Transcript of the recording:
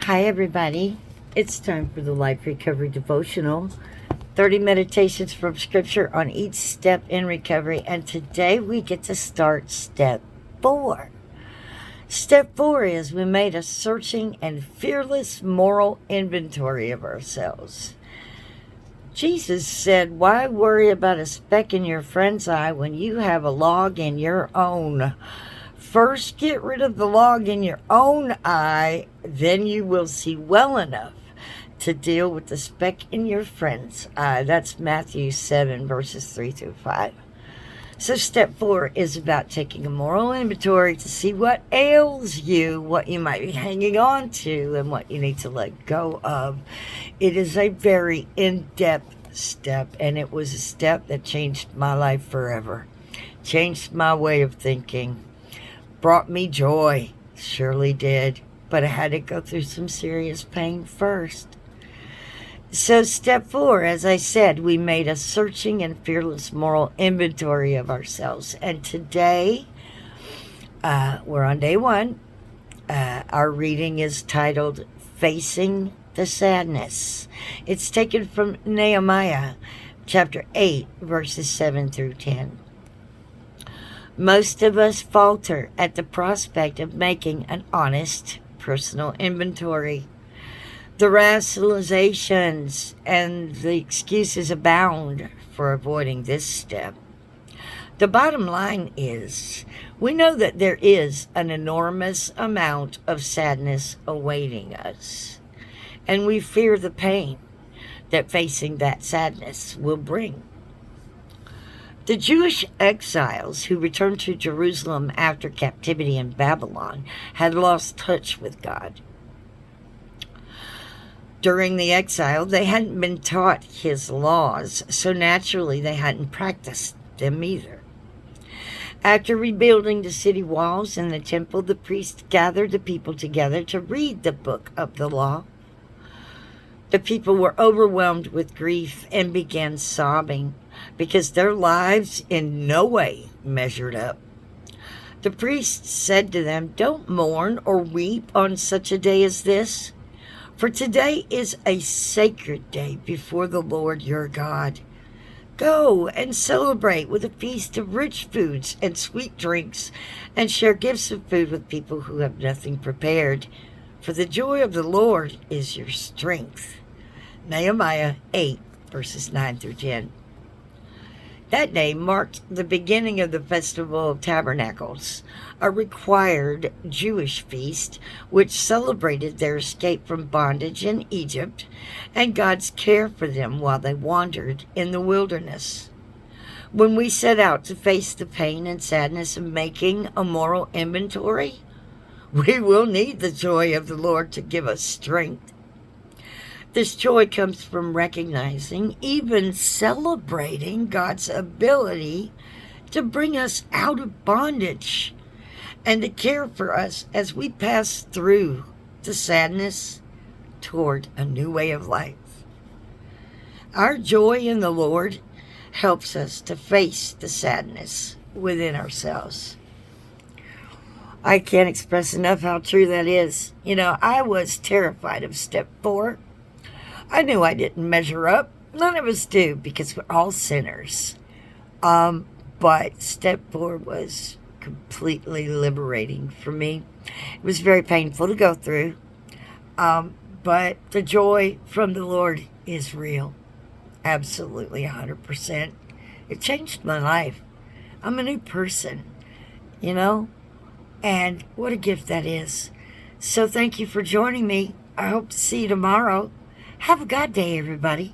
Hi, everybody. It's time for the Life Recovery Devotional. 30 meditations from Scripture on each step in recovery. And today we get to start step 4. Step 4 is we made a searching and fearless moral inventory of ourselves. Jesus said, why worry about a speck in your friend's eye when you have a log in your own? First, get rid of the log in your own eye, then you will see well enough to deal with the speck in your friend's eye. That's Matthew 7, verses 3 through 5. So step 4 is about taking a moral inventory to see what ails you, what you might be hanging on to, and what you need to let go of. It is a very in-depth step, and it was a step that changed my life forever. Changed my way of thinking. Brought me joy. Surely did. But I had to go through some serious pain first. So step 4, as I said, we made a searching and fearless moral inventory of ourselves. And today, we're on day 1. Our reading is titled, Facing the Sadness. It's taken from Nehemiah, chapter 8, verses 7 through 10. Most of us falter at the prospect of making an honest personal inventory. The rationalizations and the excuses abound for avoiding this step. The bottom line is, we know that there is an enormous amount of sadness awaiting us, and we fear the pain that facing that sadness will bring. The Jewish exiles who returned to Jerusalem after captivity in Babylon had lost touch with God. During the exile, they hadn't been taught his laws, so naturally they hadn't practiced them either. After rebuilding the city walls and the temple, the priests gathered the people together to read the book of the law. The people were overwhelmed with grief and began sobbing because their lives in no way measured up. The priests said to them, "Don't mourn or weep on such a day as this, for today is a sacred day before the Lord your God. Go and celebrate with a feast of rich foods and sweet drinks, and share gifts of food with people who have nothing prepared, for the joy of the Lord is your strength." Nehemiah 8, verses 9 through 10. That day marked the beginning of the Festival of Tabernacles, a required Jewish feast which celebrated their escape from bondage in Egypt and God's care for them while they wandered in the wilderness. When we set out to face the pain and sadness of making a moral inventory, we will need the joy of the Lord to give us strength. This joy comes from recognizing, even celebrating God's ability to bring us out of bondage and to care for us as we pass through the sadness toward a new way of life. Our joy in the Lord helps us to face the sadness within ourselves. I can't express enough how true that is. I was terrified of step 4. I knew I didn't measure up. None of us do, because we're all sinners. But step 4 was completely liberating for me. It was very painful to go through. But the joy from the Lord is real. Absolutely 100%. It changed my life. I'm a new person, and what a gift that is. So thank you for joining me. I hope to see you tomorrow. Have a God day, everybody.